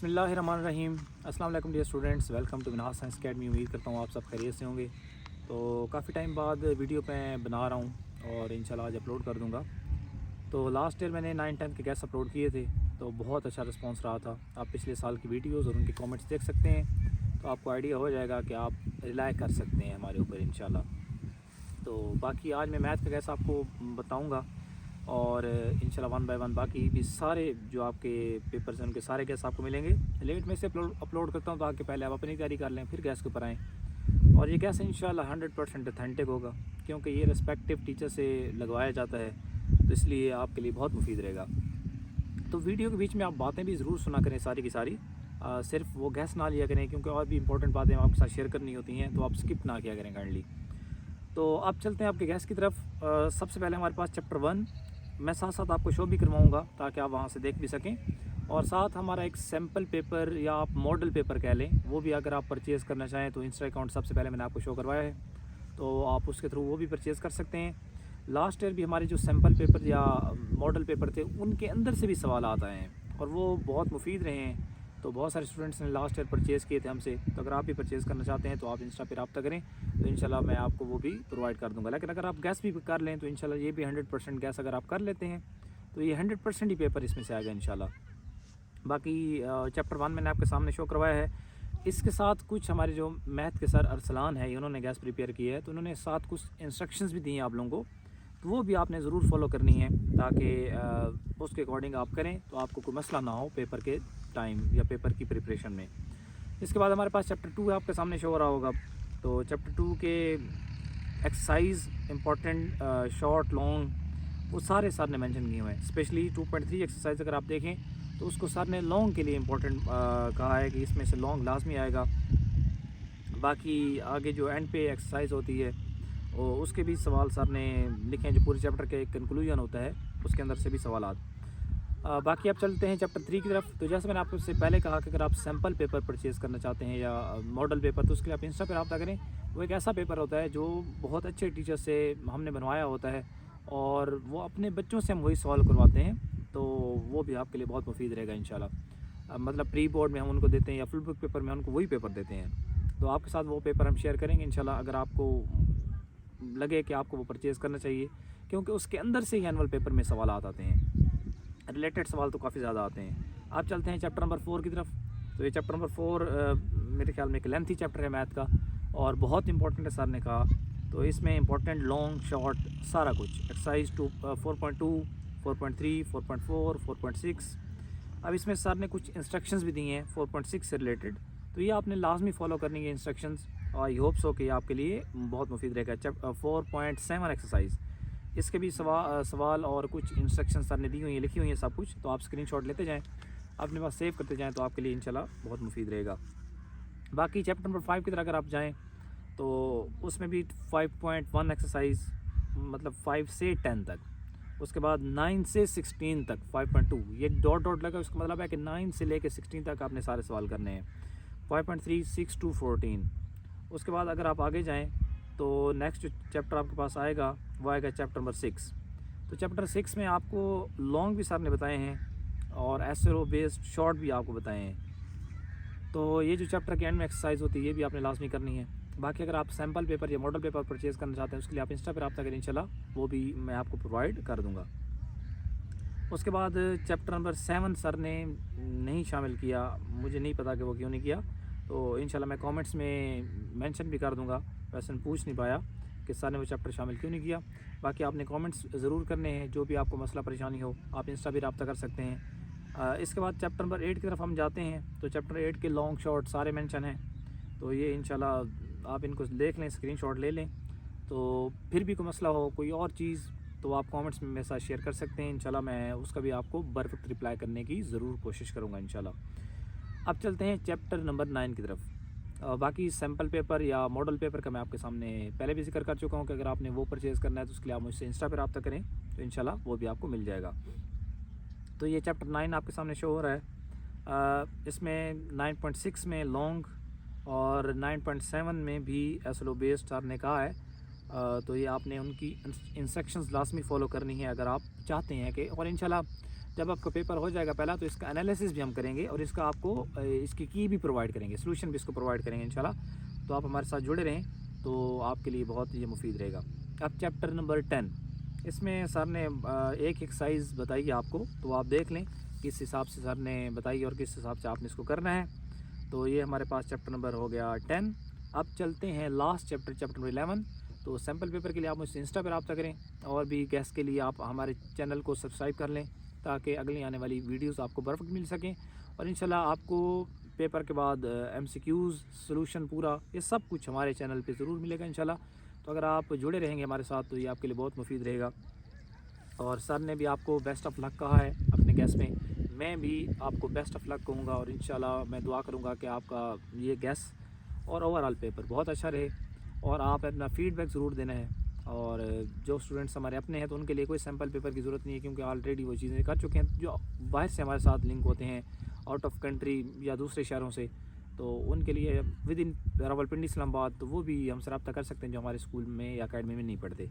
بسم اللہ الرحمن الرحیم۔ السلام علیکم dear students, welcome to Minhaj science academy. امید کرتا ہوں آپ سب خیریت سے ہوں گے۔ تو کافی ٹائم بعد ویڈیو میں بنا رہا ہوں اور انشاءاللہ آج اپلوڈ کر دوں گا۔ تو لاسٹ ایئر میں نے 9-10 کے گیس اپلوڈ کیے تھے، تو بہت اچھا رسپانس رہا تھا۔ آپ پچھلے سال کی ویڈیوز اور ان کے کامنٹس دیکھ سکتے ہیں، تو آپ کو آئیڈیا ہو جائے گا کہ آپ ریلائی کر سکتے ہیں ہمارے اوپر انشاءاللہ۔ تو باقی آج میں میتھ کا گیس آپ کو بتاؤں گا، اور انشاءاللہ 1 بائی 1 باقی بھی سارے جو آپ کے پیپرز ہیں ان کے سارے گیس آپ کو ملیں گے۔ لیٹ میں سے اپلوڈ کرتا ہوں تاکہ پہلے آپ اپنی تیاری کر لیں، پھر گیس کے اوپر آئیں۔ اور یہ گیس انشاءاللہ 100% اتھینٹک ہوگا، کیونکہ یہ رسپیکٹیو ٹیچر سے لگوایا جاتا ہے، تو اس لیے آپ کے لیے بہت مفید رہے گا۔ تو ویڈیو کے بیچ میں آپ باتیں بھی ضرور سنا کریں ساری کی ساری، صرف وہ گیس نہ لیا کریں، کیونکہ اور بھی امپورٹنٹ باتیں آپ کے ساتھ شیئر کرنی ہوتی ہیں، تو آپ سکپ نہ کیا کریں کائنڈلی۔ تو اب چلتے ہیں آپ کے گیس کی طرف۔ سب سے پہلے ہمارے پاس چیپٹر 1، میں ساتھ ساتھ آپ کو شو بھی کرواؤں گا تاکہ آپ وہاں سے دیکھ بھی سکیں، اور ساتھ ہمارا ایک سیمپل پیپر یا آپ ماڈل پیپر کہہ لیں، وہ بھی اگر آپ پرچیز کرنا چاہیں تو انسٹا اکاؤنٹ سب سے پہلے میں نے آپ کو شو کروایا ہے، تو آپ اس کے تھرو وہ بھی پرچیز کر سکتے ہیں۔ لاسٹ ایئر بھی ہمارے جو سیمپل پیپر یا ماڈل پیپر تھے ان کے اندر سے بھی سوالات آئے ہیں اور وہ بہت مفید رہے ہیں، تو بہت سارے اسٹوڈنٹس نے لاسٹ ایئر پرچیز کیے تھے ہم سے، تو اگر آپ بھی پرچیز کرنا چاہتے ہیں تو آپ انسٹا پہ رابطہ کریں، تو انشاءاللہ میں آپ کو وہ بھی پرووائڈ کر دوں گا۔ لیکن اگر آپ گیس بھی کر لیں تو انشاءاللہ یہ بھی 100% گیس اگر آپ کر لیتے ہیں تو یہ 100% ہی پیپر اس میں سے آئے گا انشاءاللہ۔ باقی چیپٹر 1 میں نے آپ کے سامنے شو کروایا ہے۔ اس کے ساتھ کچھ ہمارے جو میتھ کے سر ارسلان ہے، انہوں نے گیس پریپیئر کی ہے، تو انہوں نے ساتھ کچھ انسٹرکشنز بھی دی ہیں آپ لوگوں کو، تو وہ بھی آپ نے ضرور فالو کرنی ہے تاکہ اس کے اکارڈنگ آپ کریں تو آپ کو کوئی مسئلہ نہ ہو پیپر کے ٹائم یا پیپر کی پریپریشن میں۔ اس کے بعد ہمارے پاس چیپٹر 2 ہے، آپ کے سامنے شو ہو رہا ہوگا۔ تو چیپٹر 2 کے ایکسرسائز امپورٹنٹ شارٹ لانگ وہ سارے سر نے مینشن کیے ہوئے ہیں۔ اسپیشلی 2.3 ایکسرسائز اگر آپ دیکھیں تو اس کو سر نے لانگ کے لیے امپورٹنٹ کہا ہے کہ اس میں سے لانگ لازمی آئے گا۔ باقی آگے جو اینڈ پہ ایکسرسائز ہوتی ہے اس کے بھی سوال سر نے لکھے ہیں، جو پورے چیپٹر کے ایک کنکلوژن ہوتا ہے اس کے اندر سے بھی سوالات۔ باقی آپ چلتے ہیں چیپٹر 3 کی طرف۔ تو جیسے میں نے آپ سے پہلے کہا کہ اگر آپ سیمپل پیپر پرچیز کرنا چاہتے ہیں یا ماڈل پیپر، تو اس کے لیے آپ انسٹا پہ رابطہ کریں۔ وہ ایک ایسا پیپر ہوتا ہے جو بہت اچھے ٹیچر سے ہم نے بنوایا ہوتا ہے، اور وہ اپنے بچوں سے ہم وہی سوالو کرواتے ہیں، تو وہ بھی آپ کے لیے بہت مفید رہے گا انشاءاللہ۔ مطلب پری بورڈ میں ہم ان کو دیتے ہیں یا فل بک پیپر میں ان کو وہی پیپر دیتے ہیں، تو آپ کے ساتھ وہ پیپر ہم شیئر کریں گے انشاءاللہ، اگر آپ کو لگے کہ آپ کو وہ پرچیز کرنا چاہیے، کیونکہ اس کے اندر سے ہی اینول پیپر میں سوالات آتے ہیں، ریلیٹڈ سوال تو کافی زیادہ آتے ہیں۔ آپ چلتے ہیں چیپٹر نمبر 4 کی طرف۔ تو یہ چیپٹر نمبر 4 میرے خیال میں ایک لینتھی چیپٹر ہے میتھ کا، اور بہت امپورٹنٹ ہے سر نے کہا، تو اس میں امپورٹنٹ لانگ شارٹ سارا کچھ ایکسرسائز 4.2 4.3 4.4 4.6۔ اب اس میں سر نے کچھ انسٹرکشنز بھی دی ہیں 4.6 سے ریلیٹڈ، تو یہ آپ نے لازمی فالو کرنی ہے انسٹرکشنز، اور آئی ہوپ سو کہ یہ آپ کے لیے بہت مفید رہے گا۔ 4.7 ایکسرسائز، اس کے بھی سوال اور کچھ انسٹرکشن سر نے دی ہوئی ہیں، لکھی ہوئی ہیں سب کچھ، تو آپ اسکرین شاٹ لیتے جائیں، اپنے پاس سیو کرتے جائیں، تو آپ کے لیے انشاءاللہ بہت مفید رہے گا۔ باقی چیپٹر نمبر 5 کی طرح اگر آپ جائیں تو اس میں بھی 5.1 ایکسرسائز، مطلب 5 سے 10 تک، اس کے بعد 9 سے 16 تک 5.2، یہ ڈاٹ لگا، اس کا مطلب ہے کہ 9 سے لے کے 16 تک آپ نے سارے سوال کرنے ہیں۔ 5.3 6 to 14۔ اس کے بعد اگر آپ آگے جائیں تو نیکسٹ جو چیپٹر آپ کے پاس آئے گا وہ آئے گا چیپٹر نمبر 6۔ تو چیپٹر 6 میں آپ کو لانگ بھی سر نے بتائے ہیں اور ایسرو بیسڈ شارٹ بھی آپ کو بتائے ہیں، تو یہ جو چیپٹر کے اینڈ میں ایکسرسائز ہوتی ہے یہ بھی آپ نے لازمی کرنی ہے۔ باقی اگر آپ سیمپل پیپر یا ماڈل پیپر پرچیز کرنا چاہتے ہیں اس کے لیے آپ انسٹا پہ رابطہ کریں انشاءاللہ، وہ بھی میں آپ کو پرووائڈ کر دوں گا۔ اس کے بعد چیپٹر نمبر 7 سر نے نہیں شامل کیا، مجھے نہیں پتا کہ وہ کیوں نہیں کیا، تو انشاءاللہ میں کامنٹس میں مینشن بھی کر دوں گا، ویسے پوچھ نہیں پایا کہ سر نے وہ چیپٹر شامل کیوں نہیں کیا۔ باقی آپ نے کامنٹس ضرور کرنے ہیں، جو بھی آپ کو مسئلہ پریشانی ہو آپ انسٹا بھی رابطہ کر سکتے ہیں۔ اس کے بعد چیپٹر نمبر 8 کی طرف ہم جاتے ہیں، تو چیپٹر 8 کے لانگ شارٹ سارے مینشن ہیں، تو یہ انشاءاللہ آپ ان کو دیکھ لیں، اسکرین شاٹ لے لیں، تو پھر بھی کوئی مسئلہ ہو کوئی اور چیز تو آپ کامنٹس میں میرے ساتھ شیئر کر سکتے ہیں، انشاءاللہ میں اس کا بھی آپ کو برفیکٹ رپلائی کرنے کی ضرور کوشش کروں گا انشاءاللہ۔ اب چلتے ہیں چیپٹر نمبر 9 کی طرف۔ باقی سیمپل پیپر یا ماڈل پیپر کا میں آپ کے سامنے پہلے بھی ذکر کر چکا ہوں کہ اگر آپ نے وہ پرچیز کرنا ہے تو اس کے لیے آپ مجھ سے انسٹا پہ رابطہ کریں، تو انشاءاللہ وہ بھی آپ کو مل جائے گا۔ تو یہ چیپٹر 9 آپ کے سامنے شو ہو رہا ہے۔ اس میں 9.6 میں لانگ اور 9.7 میں بھی ایسلو بیسڈ سر نے کہا ہے، تو یہ آپ نے ان کی انسٹرکشنز لازمی فالو کرنی ہے اگر آپ چاہتے ہیں کہ، اور انشاءاللہ جب آپ کا پیپر ہو جائے گا پہلا تو اس کا انالیسس بھی ہم کریں گے اور اس کا آپ کو اس کی کی بھی پرووائڈ کریں گے، سلوشن بھی اس کو پرووائڈ کریں گے انشاءاللہ۔ تو آپ ہمارے ساتھ جڑے رہیں تو آپ کے لیے بہت یہ مفید رہے گا۔ اب چیپٹر نمبر 10، اس میں سر نے ایک ایکسرسائز بتائی ہے آپ کو، تو آپ دیکھ لیں کس حساب سے سر نے بتائی اور کس حساب سے آپ نے اس کو کرنا ہے۔ تو یہ ہمارے پاس چیپٹر نمبر ہو گیا 10۔ اب چلتے ہیں لاسٹ چیپٹر، چیپٹر نمبر 11۔ تو سیمپل پیپر کے لیے آپ مجھ سے انسٹا پہ رابطہ کریں، اور بھی گیسٹ کے لیے آپ ہمارے چینل کو سبسکرائب کر لیں تاکہ اگلی آنے والی ویڈیوز آپ کو برفٹ مل سکیں، اور انشاءاللہ آپ کو پیپر کے بعد MCQs، سلوشن پورا یہ سب کچھ ہمارے چینل پہ ضرور ملے گا انشاءاللہ۔ تو اگر آپ جڑے رہیں گے ہمارے ساتھ تو یہ آپ کے لیے بہت مفید رہے گا۔ اور سر نے بھی آپ کو بیسٹ آف لک کہا ہے اپنے گیس میں بھی آپ کو بیسٹ آف لک کہوں گا، اور انشاءاللہ میں دعا کروں گا کہ آپ کا یہ گیس اور اوور آل پیپر بہت اچھا رہے، اور آپ اپنا فیڈ بیک ضرور دینا ہے۔ اور جو اسٹوڈنٹس ہمارے اپنے ہیں تو ان کے لیے کوئی سیمپل پیپر کی ضرورت نہیں ہے، کیونکہ آلریڈی وہ چیزیں کر چکے ہیں۔ جو باہر سے ہمارے ساتھ لنک ہوتے ہیں آؤٹ آف کنٹری یا دوسرے شہروں سے، تو ان کے لیے ود ان راولپنڈی اسلام آباد، تو وہ بھی ہم سے رابطہ کر سکتے ہیں جو ہمارے اسکول میں یا اکیڈمی میں نہیں پڑھتے۔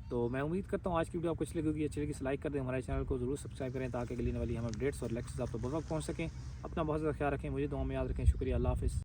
تو میں امید کرتا ہوں آج کی ویڈیو آپ کو اچھی لگے گی، اچھی لگی تو لائک کر دیں، ہمارے چینل کو ضرور سبسکرائب کریں تاکہ اگلی والی ہم اپڈیٹس اور لیکچرز آپ کو بر وقت پہنچ سکیں۔ اپنا بہت زیادہ خیال رکھیں، مجھے دعاؤں میں یاد رکھیں۔ شکریہ، اللہ حافظ۔